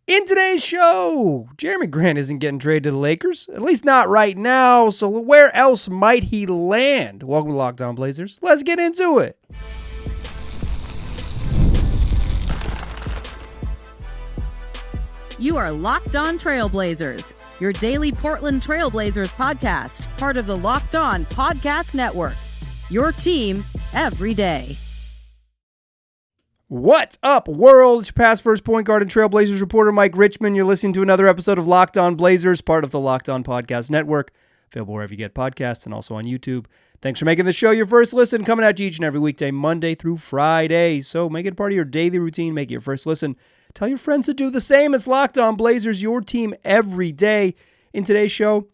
In today's show, Jerami Grant isn't getting traded to the Lakers, at least not right now, so where else might he land? Welcome to Locked On Blazers. Let's get into it. You are Locked On Trailblazers, your daily Portland Trailblazers podcast, part of the Locked On Podcast Network. Your team every day. What's up, world? It's your past first point guard and Trailblazers reporter, Mike Richmond. You're listening to another episode of Locked On Blazers, part of the Locked On Podcast Network, available wherever you get podcasts and also on YouTube. Thanks for making the show your first listen, coming at you each and every weekday, Monday through Friday. So make it part of your daily routine, make it your first listen. Tell your friends to do the same. It's Locked On Blazers, your team every day. In today's show,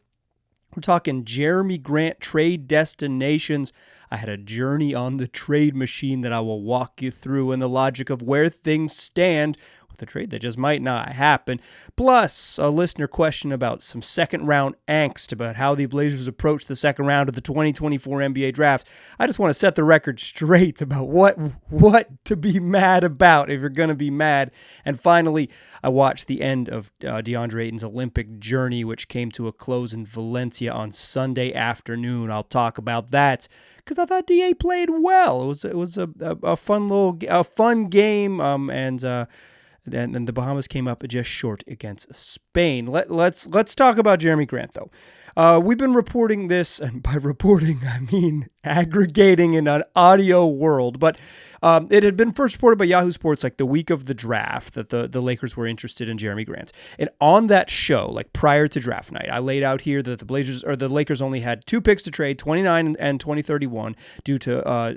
we're talking Jerami Grant trade destinations. I had a journey on the trade machine that I will walk you through and the logic of where things stand with a trade that just might not happen. Plus, a listener question about some second-round angst about how the Blazers approach the second round of the 2024 NBA draft. I just want to set the record straight about what to be mad about if you're going to be mad. And finally, I watched the end of DeAndre Ayton's Olympic journey, which came to a close in Valencia on Sunday afternoon. I'll talk about that because I thought DA played well. It was a fun game, and the Bahamas came up just short against Spain. Let's talk about Jerami Grant, though. We've been reporting this, and by reporting, I mean aggregating in an audio world, but it had been first reported by Yahoo Sports like the week of the draft that the Lakers were interested in Jerami Grant. And on that show, like prior to draft night, I laid out here that the Lakers only had 2 picks to trade, 29 and 2031, due to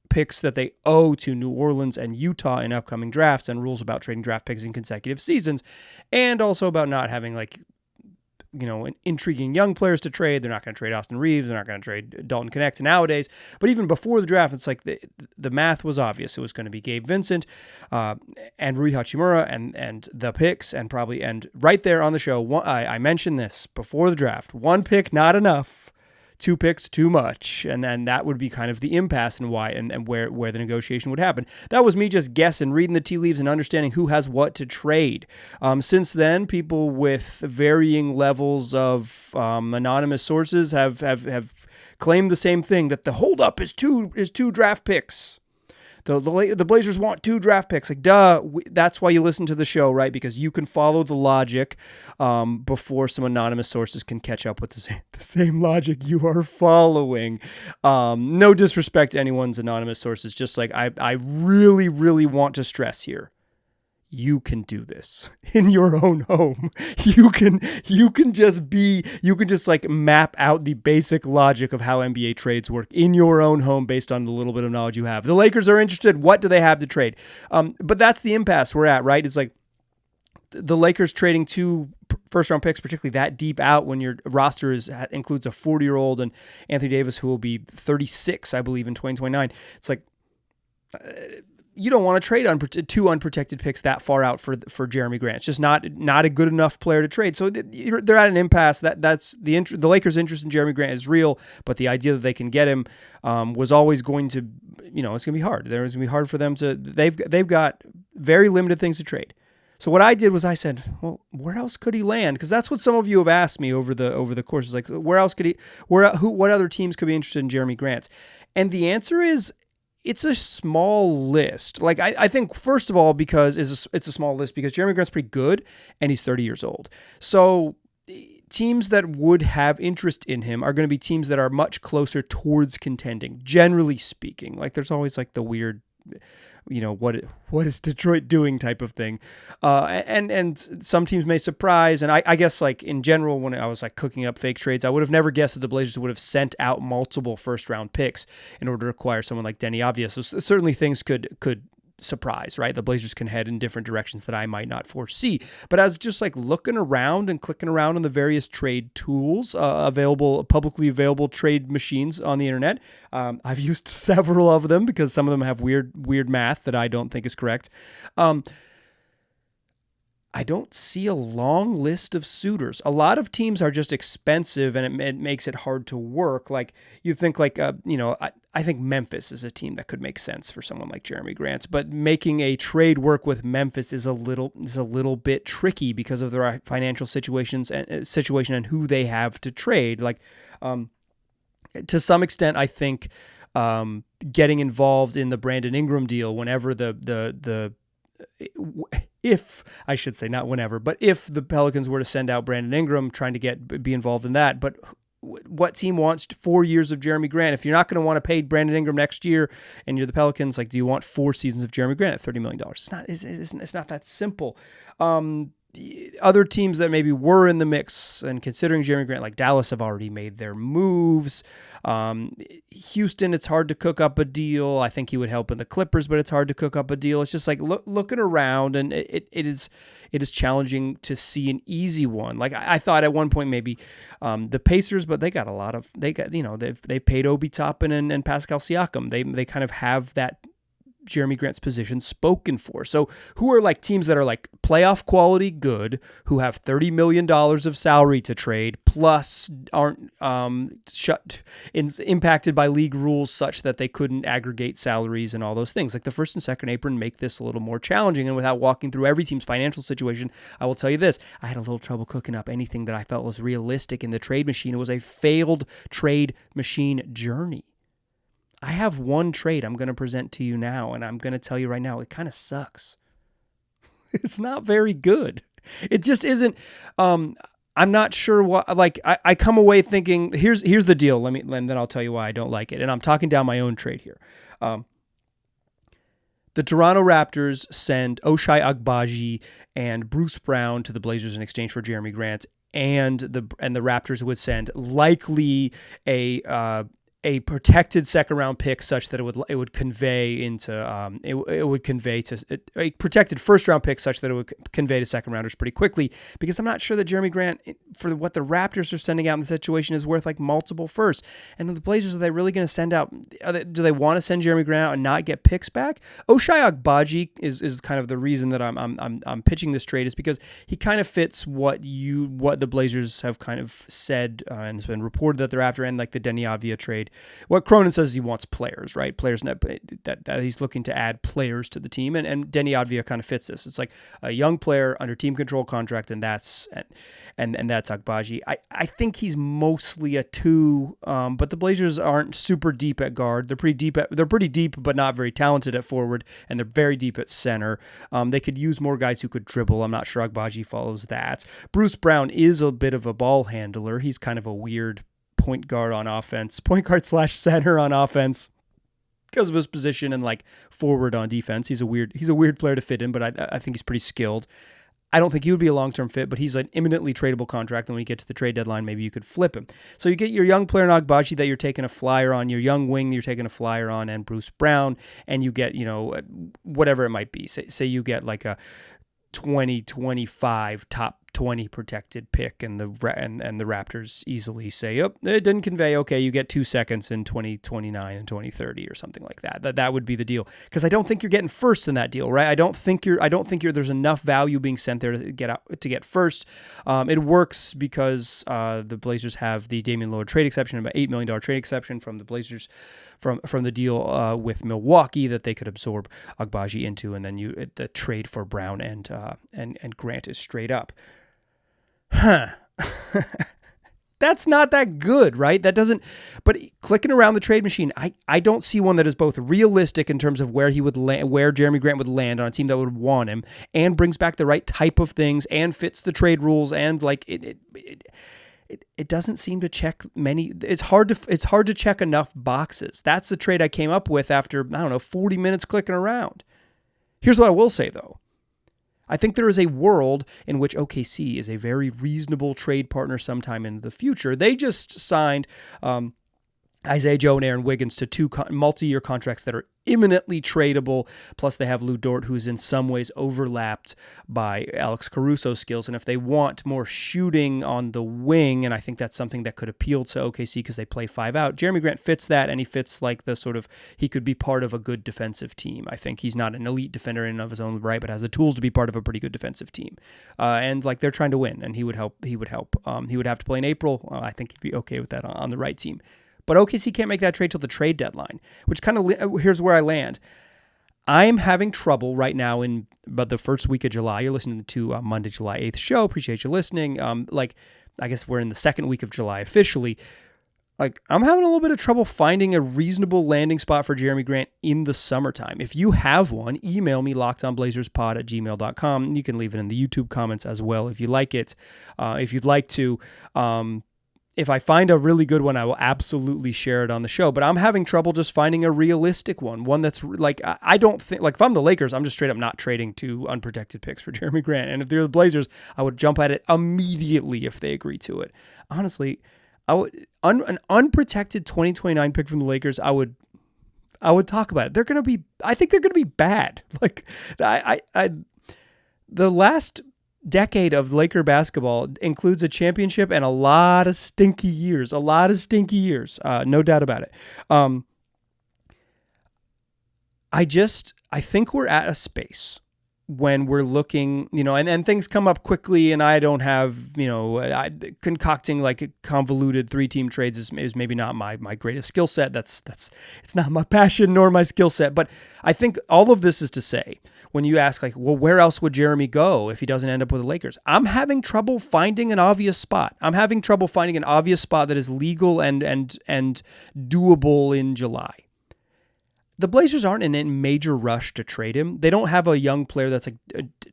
picks that they owe to New Orleans and Utah in upcoming drafts, and rules about trading draft picks in consecutive seasons, and also about not having intriguing young players to trade. They're not going to trade Austin Reeves. They're not going to trade Dalton Knecht nowadays. But even before the draft, it's like the math was obvious. It was going to be Gabe Vincent and Rui Hachimura and the picks, and right there on the show, I mentioned this before the draft. 1 pick, not enough. 2 picks, too much. And then that would be kind of the impasse and why and where the negotiation would happen. That was me just guessing, reading the tea leaves and understanding who has what to trade. Since then, people with varying levels of anonymous sources have claimed the same thing, that the holdup is two draft picks. The Blazers want 2 draft picks. Like, duh, that's why you listen to the show, right? Because you can follow the logic before some anonymous sources can catch up with the same logic you are following. No disrespect to anyone's anonymous sources. Just like I really, really want to stress here. You can do this in your own home. You can just like map out the basic logic of how NBA trades work in your own home based on the little bit of knowledge you have. The Lakers are interested. What do they have to trade? But that's the impasse we're at, right? It's like the Lakers trading 2 first-round picks, particularly that deep out when your roster includes a 40-year-old and Anthony Davis, who will be 36, I believe, in 2029. It's like, you don't want to trade 2 unprotected picks that far out for Jerami Grant. It's just not a good enough player to trade. So they're at an impasse. That's the Lakers' interest in Jerami Grant is real, but the idea that they can get him was always going to, it's going to be hard. There's going to be hard for them to. They've got very limited things to trade. So what I did was I said, well, where else could he land? Because that's what some of you have asked me over the course. Is like, where else could he? What other teams could be interested in Jerami Grant? And the answer is, it's a small list. Like, I think, first of all, because it's a small list because Jerami Grant's pretty good and he's 30 years old. So teams that would have interest in him are going to be teams that are much closer towards contending, generally speaking. Like, there's always like the weird, what is Detroit doing type of thing. And some teams may surprise. And I guess, like, in general, when I was like cooking up fake trades, I would have never guessed that the Blazers would have sent out multiple first round picks in order to acquire someone like Denny Avdia. So certainly things could surprise, right? The Blazers can head in different directions that I might not foresee. But as just like looking around and clicking around on the various trade tools publicly available trade machines on the internet, I've used several of them because some of them have weird math that I don't think is correct. I don't see a long list of suitors. A lot of teams are just expensive, and it makes it hard to work. Like you think, like I think Memphis is a team that could make sense for someone like Jerami Grant. But making a trade work with Memphis is a little bit tricky because of their financial situation and who they have to trade. Like to some extent, I think getting involved in the Brandon Ingram deal whenever if I should say not whenever, but if the Pelicans were to send out Brandon Ingram, trying to be involved in that. But what team wants 4 years of Jerami Grant? If you're not going to want to pay Brandon Ingram next year and you're the Pelicans, like, do you want 4 seasons of Jerami Grant at $30 million? It's not that simple. Other teams that maybe were in the mix and considering Jerami Grant, like Dallas, have already made their moves. Houston, it's hard to cook up a deal. I think he would help in the Clippers, but it's hard to cook up a deal. It's just like looking around, and it is challenging to see an easy one. Like I thought at one point maybe the Pacers, but they've paid Obi Toppin and Pascal Siakam. They kind of have that Jerami Grant's position spoken for. So who are like teams that are like playoff quality good, who have $30 million of salary to trade, plus aren't impacted by league rules such that they couldn't aggregate salaries and all those things. Like the first and second apron make this a little more challenging. And without walking through every team's financial situation, I will tell you this: I had a little trouble cooking up anything that I felt was realistic in the trade machine. It was a failed trade machine journey. I have one trade I'm going to present to you now, and I'm going to tell you right now, it kind of sucks. It's not very good. It just isn't. I'm not sure what, like, I come away thinking, here's the deal. And then I'll tell you why I don't like it. And I'm talking down my own trade here. The Toronto Raptors send Ochai Agbaji and Bruce Brown to the Blazers in exchange for Jerami Grant, and the Raptors would send likely a protected second round pick such that it would convey into it would convey to a protected first round pick such that it would convey to second rounders pretty quickly, because I'm not sure that Jerami Grant, for what the Raptors are sending out in the situation, is worth like multiple firsts. And the Blazers, are they really going to send out? Do they want to send Jerami Grant out and not get picks back? Ochai Agbaji is kind of the reason that I'm pitching this trade, is because he kind of fits what the Blazers have kind of said and has been reported that they're after, and like the Deni Avdija trade. What Cronin says is he wants players, right? Players that he's looking to add players to the team, and Deni Avdija kind of fits this. It's like a young player under team control contract, and that's Agbaji. I think he's mostly a 2, but the Blazers aren't super deep at guard. They're pretty deep, but not very talented at forward, and they're very deep at center. They could use more guys who could dribble. I'm not sure Agbaji follows that. Bruce Brown is a bit of a ball handler. He's kind of a weird point guard / center on offense because of his position, and like forward on defense. He's a weird player to fit in, but I think he's pretty skilled. I don't think he would be a long-term fit, but he's an imminently tradable contract, and when you get to the trade deadline, maybe you could flip him. So you get your young player in Agbaji that you're taking a flyer on, your young wing you're taking a flyer on, and Bruce Brown, and you get, whatever it might be. Say you get like a 2025 top 20 protected pick, and the Raptors easily say, "Yep, it didn't convey." Okay, you get 2 seconds in 2029 and 2030 or something like that. That would be the deal, because I don't think you're getting first in that deal, right? I don't think there's enough value being sent there to get first. It works because the Blazers have the Damian Lillard trade exception, about $8 million trade exception from the Blazers from the deal with Milwaukee that they could absorb Agbaji into, and then the trade for Brown and Grant is straight up. That's not that good, right? That doesn't, but clicking around the trade machine, I don't see one that is both realistic in terms of where he would land, where Jerami Grant would land on a team that would want him, and brings back the right type of things, and fits the trade rules, and like it doesn't seem to check many. It's hard to check enough boxes. That's the trade I came up with after 40 minutes clicking around. Here's what I will say though. I think there is a world in which OKC is a very reasonable trade partner sometime in the future. They just signed Isaiah Joe and Aaron Wiggins to two multi-year contracts that are imminently tradable. Plus, they have Lou Dort, who's in some ways overlapped by Alex Caruso's skills. And if they want more shooting on the wing, and I think that's something that could appeal to OKC because they play 5 out, Jerami Grant fits that, and he fits like the sort of, he could be part of a good defensive team. I think he's not an elite defender in and of his own right, but has the tools to be part of a pretty good defensive team. And like they're trying to win, and he would help. He would help. He would have to play in April. I think he'd be okay with that on the right team. But OKC can't make that trade till the trade deadline, which kind of, here's where I land. I'm having trouble right now in about the first week of July. You're listening to Monday, July 8th show. Appreciate you listening. I guess we're in the second week of July officially. Like, I'm having a little bit of trouble finding a reasonable landing spot for Jerami Grant in the summertime. If you have one, email me, lockedonblazerspod@gmail.com. You can leave it in the YouTube comments as well if you like it. If you'd like to, if I find a really good one, I will absolutely share it on the show. But I'm having trouble just finding a realistic one that's like, I don't think, like if I'm the Lakers, I'm just straight up not trading 2 unprotected picks for Jerami Grant. And if they're the Blazers, I would jump at it immediately if they agree to it. Honestly, I would an unprotected 2029 pick from the Lakers, I would talk about it. I think they're going to be bad. Like the last decade of Laker basketball includes a championship and a lot of stinky years, no doubt about it. I think we're at a space when we're looking, and things come up quickly, and I don't have, concocting like convoluted 3-team trades is maybe not my greatest skill set. That's it's not my passion nor my skill set. But I think all of this is to say, when you ask like, well, where else would Jerami go if he doesn't end up with the Lakers? I'm having trouble finding an obvious spot. I'm having trouble finding an obvious spot that is legal and doable in July. The Blazers aren't in a major rush to trade him. They don't have a young player that's like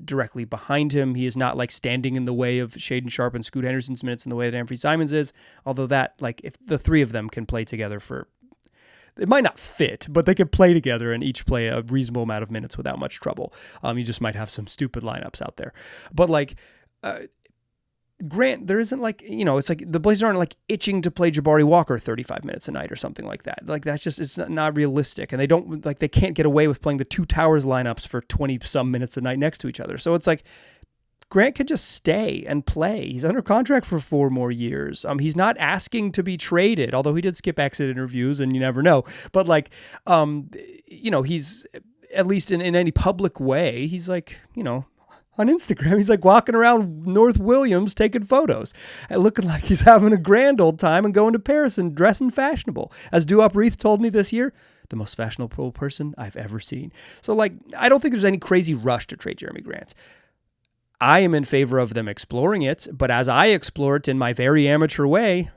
directly behind him. He is not like standing in the way of Shaedon Sharpe and Scoot Henderson's minutes in the way that Anthony Simons is. Although that, like, if the 3 of them can play together it might not fit, but they could play together and each play a reasonable amount of minutes without much trouble. You just might have some stupid lineups out there. But like, Grant, there isn't like, it's like the Blazers aren't like itching to play Jabari Walker 35 minutes a night or something like that. Like that's just, it's not realistic. And they can't get away with playing the 2 towers lineups for 20 some minutes a night next to each other. So it's like Grant could just stay and play. He's under contract for 4 more years. He's not asking to be traded, although he did skip exit interviews and you never know. But like, he's at least in any public way, he's like, on Instagram, he's like walking around North Williams taking photos and looking like he's having a grand old time and going to Paris and dressing fashionable. As Duop Reith told me this year, the most fashionable person I've ever seen. So like, I don't think there's any crazy rush to trade Jerami Grant. I am in favor of them exploring it, but as I explore it in my very amateur way,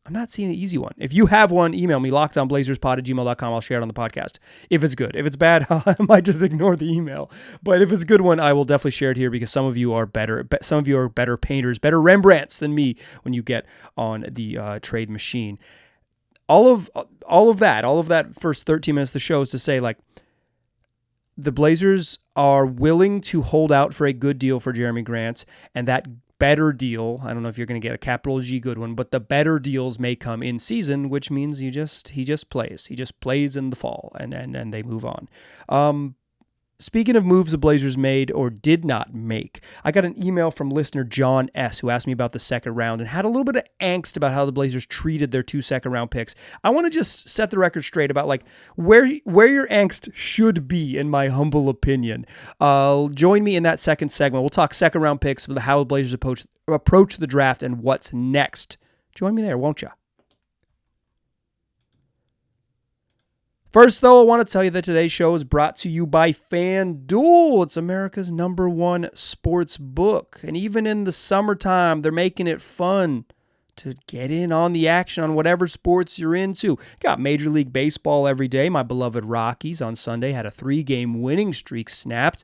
I'm not seeing an easy one. If you have one, email me, lockedonblazerspod@gmail.com. I'll share it on the podcast. If it's good. If it's bad, I might just ignore the email. But if it's a good one, I will definitely share it here because some of you are better painters, better Rembrandts than me when you get on the trade machine. All of that first 13 minutes of the show is to say, like, the Blazers are willing to hold out for a good deal for Jerami Grant, and that better deal, I don't know if you're going to get a capital G good one, but the better deals may come in season, which means he just plays. He just plays in the fall, and they move on. Speaking of moves the Blazers made or did not make, I got an email from listener John S. who asked me about the second round and had a little bit of angst about how the Blazers treated their 2 second-round picks. I want to just set the record straight about like where your angst should be, in my humble opinion. Join me in that second segment. We'll talk second-round picks, with how the Blazers approach the draft and what's next. Join me there, won't you? First, though, I want to tell you that today's show is brought to you by FanDuel. It's America's #1 sports book. And even in the summertime, they're making it fun to get in on the action on whatever sports you're into. Got Major League Baseball every day. My beloved Rockies on Sunday had a 3-game winning streak snapped.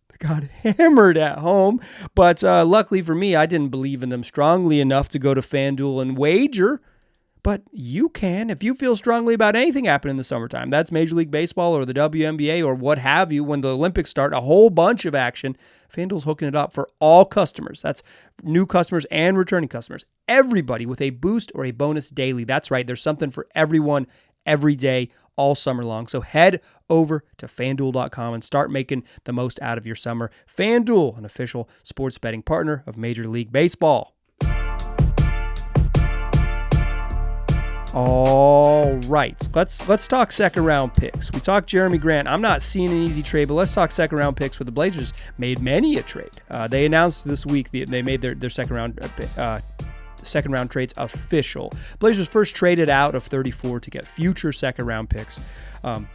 They got hammered at home. But luckily for me, I didn't believe in them strongly enough to go to FanDuel and wager. But you can, if you feel strongly about anything happening in the summertime. That's Major League Baseball or the WNBA or what have you. When the Olympics start, a whole bunch of action. FanDuel's hooking it up for all customers. That's new customers and returning customers. Everybody with a boost or a bonus daily. That's right. There's something for everyone every day, all summer long. So head over to FanDuel.com and start making the most out of your summer. FanDuel, an official sports betting partner of Major League Baseball. All right, let's talk second round picks. We talked Jerami Grant. I'm not seeing an easy trade, but let's talk second round picks where the Blazers made many a trade. They announced this week they made their second round trades official. Blazers first traded out of 34 to get future second round picks. And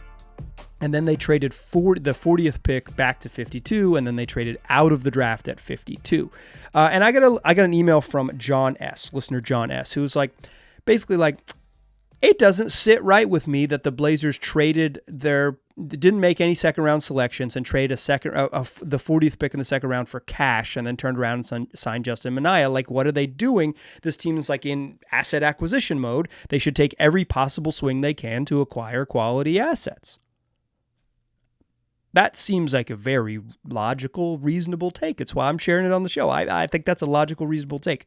then they traded the 40th pick back to 52, and then they traded out of the draft at 52. And I got an email from listener John S, who's basically it doesn't sit right with me that the Blazers didn't make any second round selections and trade the 40th pick in the second round for cash and then turned around and signed Justin Minaya. What are they doing? This team is in asset acquisition mode. They should take every possible swing they can to acquire quality assets. That seems like a very logical, reasonable take. It's why I'm sharing it on the show. I think that's a logical, reasonable take.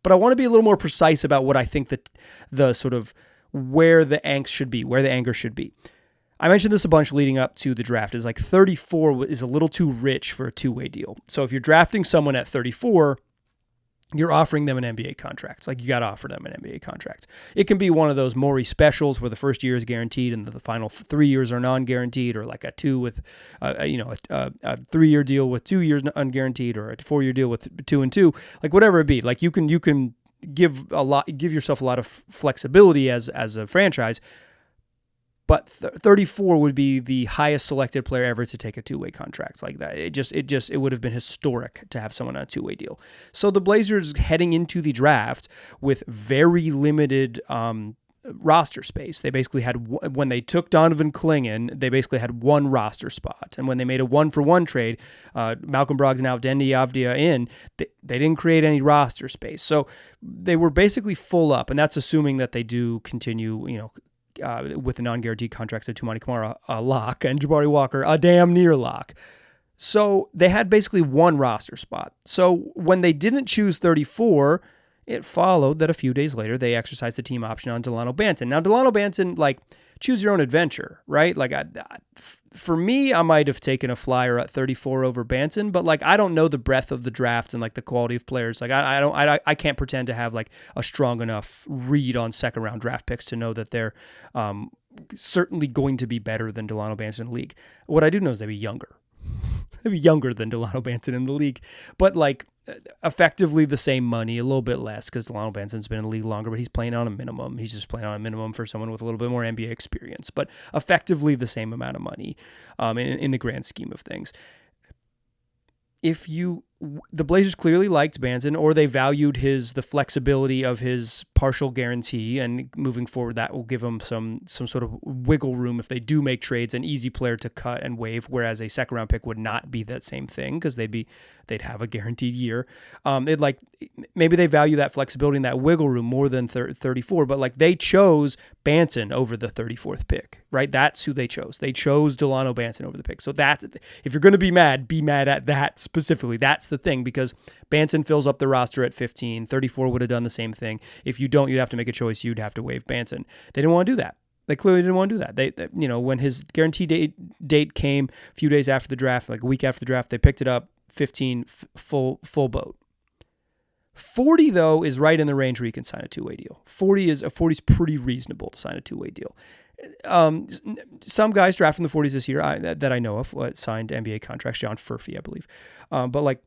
But I want to be a little more precise about what I think that the sort of where the angst should be, where the anger should be. I mentioned this a bunch leading up to the draft. Is 34 is a little too rich for a two-way deal. So if you're drafting someone at 34, you're offering them an NBA contract. You got to offer them an NBA contract. It can be one of those Morey specials where the first year is guaranteed and the final 3 years are non-guaranteed, or a 3-year deal with 2 years unguaranteed, or a 4-year deal with 2 and 2. Whatever it be. You can give yourself a lot of flexibility as a franchise. But 34 would be the highest selected player ever to take a two-way contract like that. It would have been historic to have someone on a two-way deal. So the Blazers heading into the draft with very limited roster space. They basically had, when they took Donovan Clingan, they basically had one roster spot. And when they made a 1-for-1 trade, Malcolm Brogdon out, Deni Avdija in, they didn't create any roster space. So they were basically full up, and that's assuming that they do continue, with the non-guaranteed contracts of Toumani Camara, a lock, and Jabari Walker, a damn near lock. So they had basically one roster spot. So when they didn't choose 34, it followed that a few days later, they exercised the team option on Delano Banton. Now, Delano Banton, choose your own adventure, right? For me, I might have taken a flyer at 34 over Banton, but I don't know the breadth of the draft and the quality of players. I can't pretend to have a strong enough read on second round draft picks to know that they're certainly going to be better than Delano Banton in the league. What I do know is they'd be younger. They'd be younger than Delano Banton in the league, but effectively the same money, a little bit less because Delano Banton's been in the league longer, but he's playing on a minimum. He's just playing on a minimum for someone with a little bit more NBA experience, but effectively the same amount of money in the grand scheme of things. The Blazers clearly liked Banton, or they valued the flexibility of his partial guarantee, and moving forward, that will give them some sort of wiggle room if they do make trades, an easy player to cut and waive, whereas a second round pick would not be that same thing because they'd have a guaranteed year. Maybe they value that flexibility and that wiggle room more than 34, but they chose Banton over the 34th pick, right? That's who they chose. They chose Delano Banton over the pick. So that, if you're going to be mad at that specifically. That's the thing, because Banton fills up the roster at 15. 34 would have done the same thing. If you don't, you'd have to make a choice. You'd have to waive Banton. They didn't want to do that. They clearly didn't want to do that. They when his guarantee date came a few days after the draft, a week after the draft, they picked it up. 15 full boat. 40 though is right in the range where you can sign a two-way deal. 40 is pretty reasonable to sign a two-way deal. Some guys drafting the 40s this year that I know of signed NBA contracts. John Furphy, I believe, but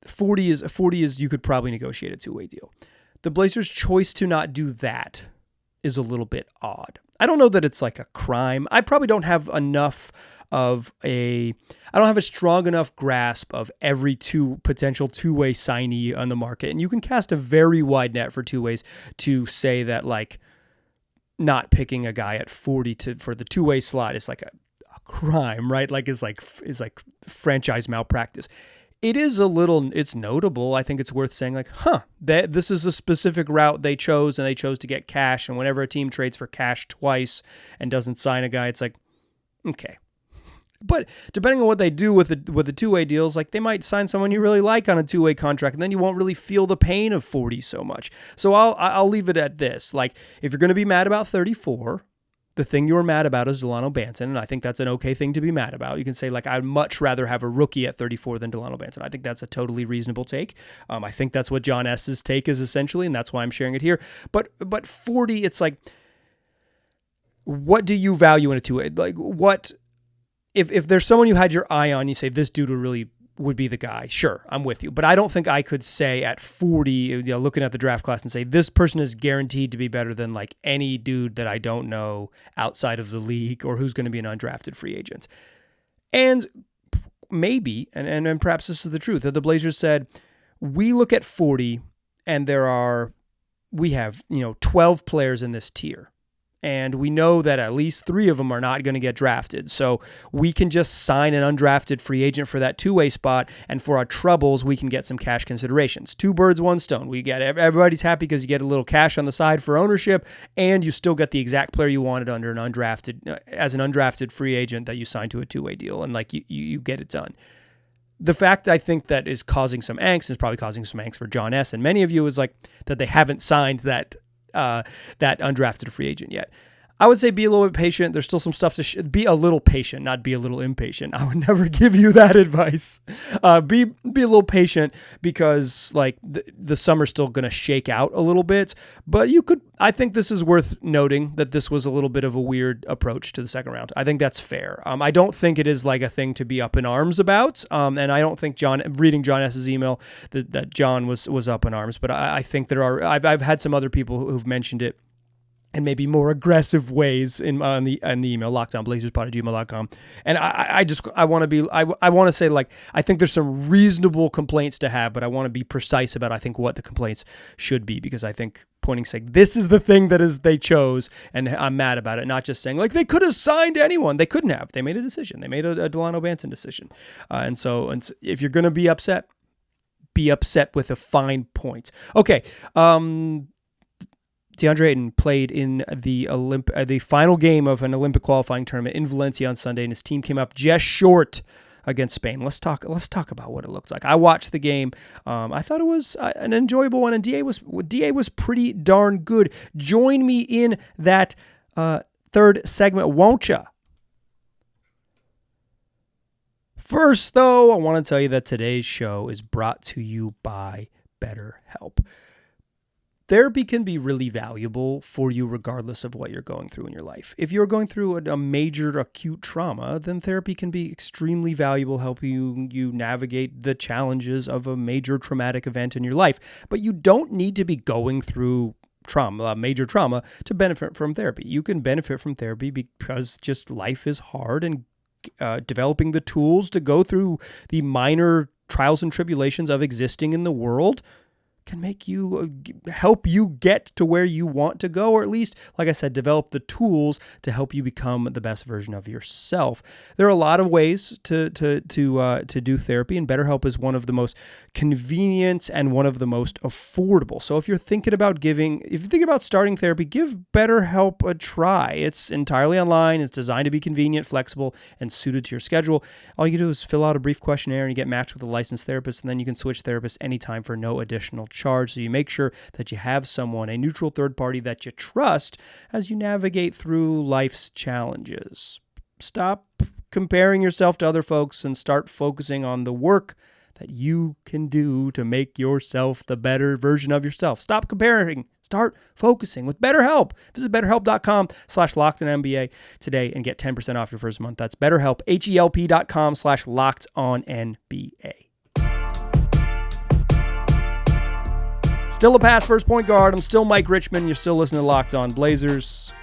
40 is you could probably negotiate a two-way deal. The Blazers' choice to not do that is a little bit odd. I don't know that it's a crime. I probably don't have enough I don't have a strong enough grasp of every potential two-way signee on the market. And you can cast a very wide net for two ways to say that not picking a guy at 40 for the two-way slot is a crime, right? Is franchise malpractice. It's notable. I think it's worth saying like, this is a specific route they chose, and they chose to get cash. And whenever a team trades for cash twice and doesn't sign a guy, it's like, okay. But depending on what they do with the two-way deals, like they might sign someone you really like on a two-way contract, and then you won't really feel the pain of 40 so much. So I'll leave it at this. Like, if you're going to be mad about 34, the thing you're mad about is Delano Banton, and I think that's an okay thing to be mad about. You can say, like, I'd much rather have a rookie at 34 than Delano Banton. I think that's a totally reasonable take. I think that's what John S.'s take is essentially, and that's why I'm sharing it here. But 40, it's like, what do you value in a two-way? Like, what... If there's someone you had your eye on, you say this dude would be the guy. Sure, I'm with you. But I don't think I could say at 40, looking at the draft class and say this person is guaranteed to be better than like any dude that I don't know outside of the league or who's going to be an undrafted free agent. And maybe, and perhaps this is the truth, that the Blazers said, we look at 40 and we have 12 players in this tier. And we know that at least 3 of them are not going to get drafted. So we can just sign an undrafted free agent for that two-way spot. And for our troubles, we can get some cash considerations. 2 birds, 1 stone. Everybody's happy because you get a little cash on the side for ownership, and you still get the exact player you wanted as an undrafted free agent that you signed to a two-way deal. And like you get it done. The fact I think that is causing some angst, is probably causing some angst for John S. and many of you, is like that they haven't signed that undrafted free agent yet. I would say be a little bit patient. There's still some stuff to be a little patient, not be a little impatient. I would never give you that advice. Be a little patient because like the summer's still going to shake out a little bit, but I think this is worth noting that this was a little bit of a weird approach to the second round. I think that's fair. I don't think it is like a thing to be up in arms about. And I don't think reading John S.'s email that John was up in arms, but I think I've had some other people who've mentioned it and maybe more aggressive ways on the email, lockdownblazerspod@gmail.com. And I want to say, like, I think there's some reasonable complaints to have, but I want to be precise about, I think, what the complaints should be, because I think saying this is the thing they chose, and I'm mad about it, not just saying, like, they could have signed anyone. They couldn't have. They made a decision. They made a Delano Banton decision. And so if you're going to be upset with a fine point. Okay. DeAndre Ayton played in the final game of an Olympic qualifying tournament in Valencia on Sunday, and his team came up just short against Spain. Let's talk about what it looks like. I watched the game. I thought it was an enjoyable one, and DA was pretty darn good. Join me in that third segment, won't ya? First, though, I want to tell you that today's show is brought to you by BetterHelp. Therapy can be really valuable for you regardless of what you're going through in your life. If you're going through a major acute trauma, then therapy can be extremely valuable, helping you navigate the challenges of a major traumatic event in your life. But you don't need to be going through major trauma to benefit from therapy. You can benefit from therapy because just life is hard, and developing the tools to go through the minor trials and tribulations of existing in the world can help you get to where you want to go, or at least, like I said, develop the tools to help you become the best version of yourself. There are a lot of ways to do therapy, and BetterHelp is one of the most convenient and one of the most affordable. So if you're thinking about starting therapy, give BetterHelp a try. It's entirely online. It's designed to be convenient, flexible, and suited to your schedule. All you do is fill out a brief questionnaire, and you get matched with a licensed therapist, and then you can switch therapists anytime for no additional charge. So you make sure that you have someone, a neutral third party that you trust as you navigate through life's challenges. Stop comparing yourself to other folks and start focusing on the work that you can do to make yourself the better version of yourself. Stop comparing. Start focusing with BetterHelp. Visit BetterHelp.com/LockedOnNBA today and get 10% off your first month. That's BetterHelp, HELP.com/LockedOnNBA. Still a pass first point guard. I'm still Mike Richmond. You're still listening to Locked On Blazers.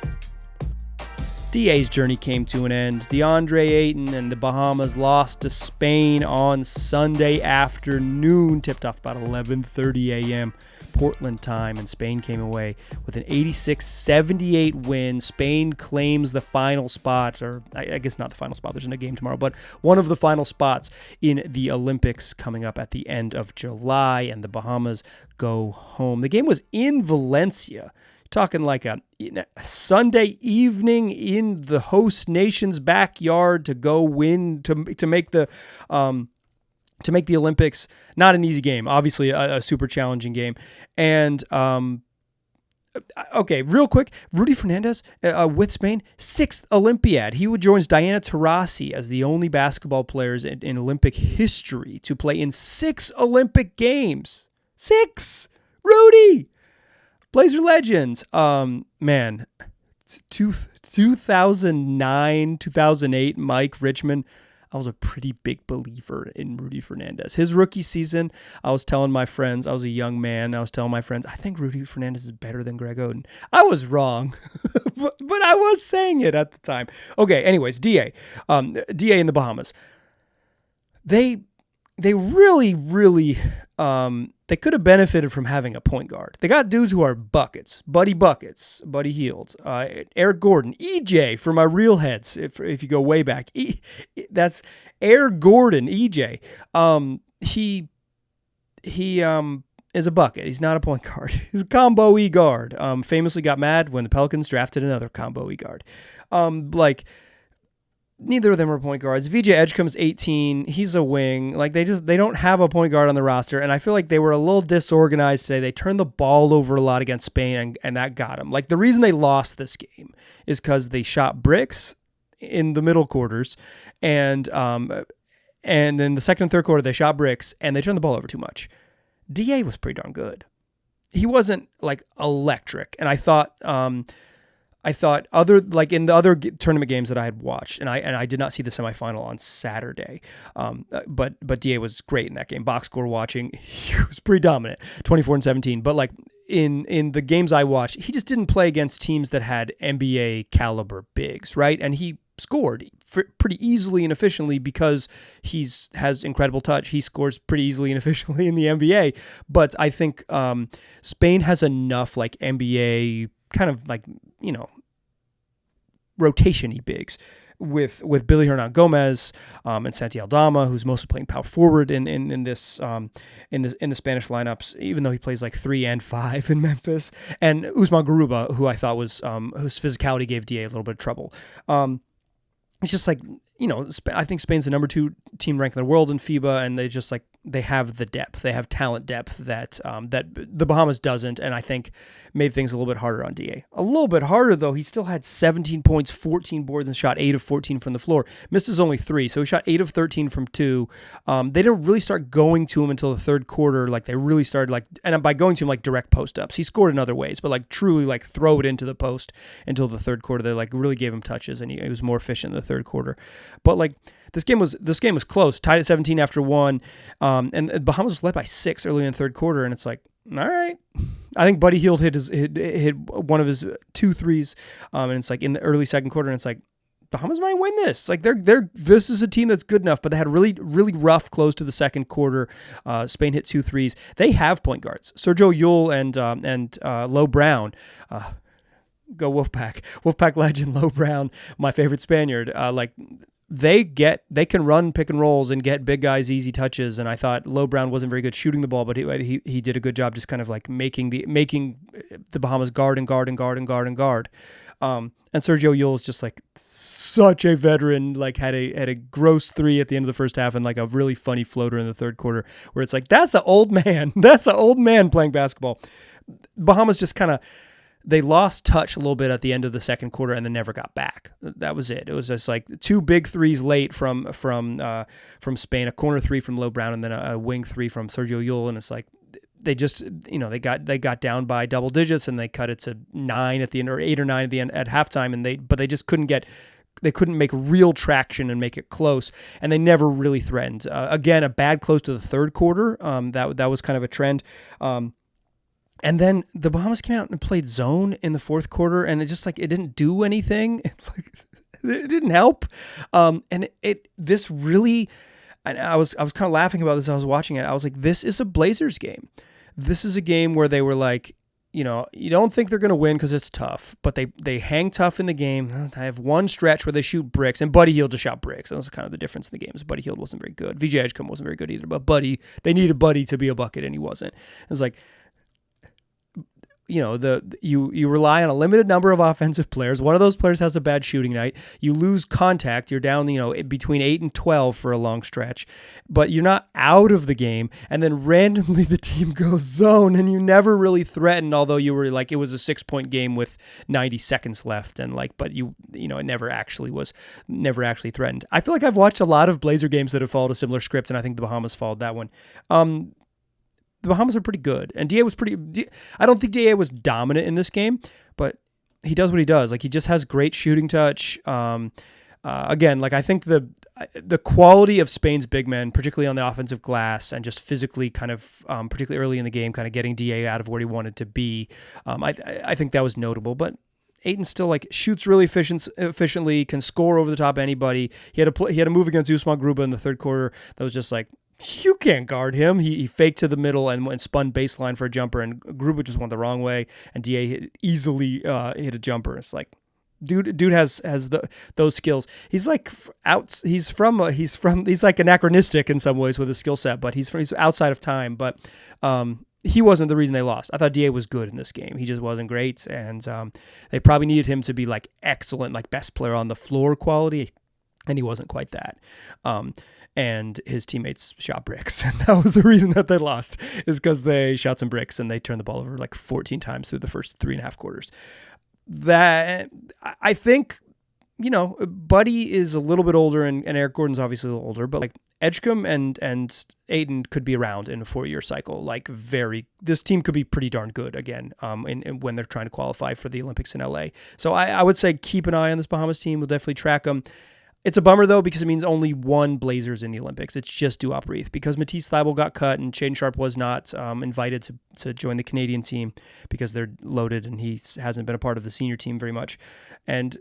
DA's journey came to an end. DeAndre Ayton and the Bahamas lost to Spain on Sunday afternoon, tipped off about 11:30 a.m. Portland time, and Spain came away with an 86-78 win. Spain claims the final spot, or I guess not the final spot, there's no game tomorrow, but one of the final spots in the Olympics coming up at the end of July, and the Bahamas go home. The game was in Valencia. Talking like a Sunday evening in the host nation's backyard to go win to make the Olympics. Not an easy game, obviously a super challenging game. And okay, real quick, Rudy Fernandez with Spain, 6th Olympiad. He joins Diana Taurasi as the only basketball players in Olympic history to play in 6 Olympic games. 6, Rudy. Blazer legends, man, 2009, 2008, Mike Richmond, I was a pretty big believer in Rudy Fernandez. His rookie season, I was telling my friends, I was a young man, I was telling my friends, I think Rudy Fernandez is better than Greg Oden. I was wrong, but I was saying it at the time. Okay, anyways, DA in the Bahamas. They really, they could have benefited from having a point guard. They got dudes who are buckets, Buddy Hield, Eric Gordon, EJ for my real heads. If you go way back, that's Eric Gordon, EJ. He is a bucket. He's not a point guard. He's a combo E guard. Famously got mad when the Pelicans drafted another combo E guard. Neither of them are point guards. VJ Edgecombe's 18. He's a wing. Like they don't have a point guard on the roster. And I feel like they were a little disorganized today. They turned the ball over a lot against Spain, and that got them. Like the reason they lost this game is because they shot bricks in the middle quarters, and then the second and third quarter they shot bricks and they turned the ball over too much. DA was pretty darn good. He wasn't like electric, and I thought other like in the other tournament games that I had watched, and I did not see the semifinal on Saturday, but DA was great in that game. Box score watching, he was pretty dominant, 24-17. But like in the games I watched, he just didn't play against teams that had NBA caliber bigs, right? And he scored pretty easily and efficiently because has incredible touch. He scores pretty easily and efficiently in the NBA. But I think Spain has enough like NBA kind of like, rotation-y bigs with Billy Hernan Gomez and Santi Aldama, who's mostly playing power forward in the Spanish lineups, even though he plays like 3 and 5 in Memphis, and Usman Garuba, who I thought was whose physicality gave DA a little bit of trouble. It's just like, I think Spain's the number 2 team ranked in the world in FIBA, and they have the depth. They have talent depth that the Bahamas doesn't, and I think made things a little bit harder on DA. A little bit harder, though. He still had 17 points, 14 boards, and shot 8 of 14 from the floor. Missed his only 3, so he shot 8 of 13 from 2. They didn't really start going to him until the third quarter. Like, they really started, and by going to him, like, direct post-ups. He scored in other ways, but, like, truly, like, throw it into the post until the third quarter. They, like, really gave him touches, and he was more efficient in the third quarter. But, like, this game was close, tied at 17 after 1, and Bahamas was led by 6 early in the third quarter, and it's like, all right. I think Buddy Hield hit one of his 2 threes, and it's like in the early second quarter, and it's like Bahamas might win this. Like this is a team that's good enough, but they had a really really rough close to the second quarter. Spain hit 2 threes. They have point guards, Sergio Yul and Lo Brown. Go Wolfpack legend Lo Brown, my favorite Spaniard. They can run pick and rolls and get big guys easy touches, and I thought Lo Brown wasn't very good shooting the ball, but he did a good job just kind of like making the Bahamas guard. And Sergio Yul is just like such a veteran, like had a gross 3 at the end of the first half and like a really funny floater in the third quarter where it's like that's an old man playing basketball. Bahamas just kind of. They lost touch a little bit at the end of the second quarter and then never got back. That was it. It was just like 2 big threes late from Spain, a corner 3 from Lo Brown, and then a wing 3 from Sergio Yul. And it's like they just they got down by double digits and they cut it to 9 at the end, or 8 or 9 at the end at halftime, and they just couldn't make real traction and make it close, and they never really threatened. Again, a bad close to the third quarter. That was kind of a trend. And then the Bahamas came out and played zone in the fourth quarter, and it just like it didn't do anything. It didn't help. And this really, and I was kind of laughing about this. I was watching it. I was like, this is a Blazers game. This is a game where they were like, you don't think they're going to win because it's tough, but they hang tough in the game. They have one stretch where they shoot bricks, and Buddy Hield just shot bricks. That was kind of the difference in the games. Buddy Hield wasn't very good. VJ Edgecombe wasn't very good either, but they needed Buddy to be a bucket, and he wasn't. It was like, you rely on a limited number of offensive players. One of those players has a bad shooting night. You lose contact. You're down, between 8 and 12 for a long stretch, but you're not out of the game. And then randomly the team goes zone, and you never really threatened. Although you were like, it was a 6-point game with 90 seconds left, and but it never actually threatened. I feel like I've watched a lot of Blazer games that have followed a similar script, and I think the Bahamas followed that one. The Bahamas are pretty good, and DA was I don't think DA was dominant in this game, but he does what he does. Like, he just has great shooting touch. Again, like, I think the quality of Spain's big men, particularly on the offensive glass, and just physically kind of, particularly early in the game, kind of getting DA out of where he wanted to be. I think that was notable, but Ayton still like shoots really efficiently, can score over the top of anybody. He had a move against Usman Gruba in the third quarter that was just like, you can't guard him. He faked to the middle and spun baseline for a jumper, and Gruba just went the wrong way, and DA easily hit a jumper. It's like, dude has those skills. He's like he's like anachronistic in some ways with his skill set, but he's outside of time. But he wasn't the reason they lost. I thought DA was good in this game. He just wasn't great, and they probably needed him to be like excellent, like best player on the floor quality, and he wasn't quite that. And his teammates shot bricks. And that was the reason that they lost, is because they shot some bricks and they turned the ball over like 14 times through the first 3.5 quarters. That, I think, Buddy is a little bit older, and Eric Gordon's obviously a little older, but like Edgecombe and Ayton could be around in a 4-year cycle. Like, this team could be pretty darn good again when they're trying to qualify for the Olympics in LA. So I would say keep an eye on this Bahamas team. We'll definitely track them. It's a bummer, though, because it means only one Blazers in the Olympics. It's just Duop Reith, because Matisse Thybulle got cut and Shaedon Sharpe was not invited to join the Canadian team because they're loaded, and he hasn't been a part of the senior team very much. And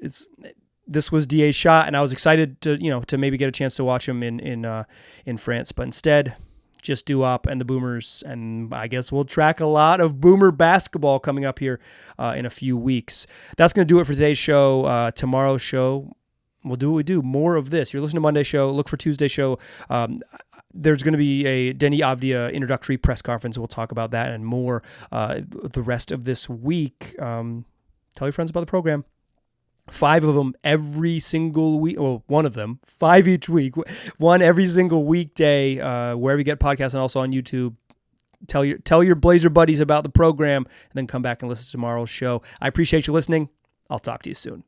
this was DA's shot, and I was excited to maybe get a chance to watch him in France, but instead, just Duop and the Boomers, and I guess we'll track a lot of Boomer basketball coming up here in a few weeks. That's going to do it for today's show. Tomorrow's show, we'll do what we do, more of this. You're listening to Monday show. Look for Tuesday show. There's going to be a Denny Avdia introductory press conference. We'll talk about that and more the rest of this week. Tell your friends about the program. 5 of them every single week. Well, one of them, 5 each week. One every single weekday, wherever you get podcasts, and also on YouTube. Tell your Blazer buddies about the program, and then come back and listen to tomorrow's show. I appreciate you listening. I'll talk to you soon.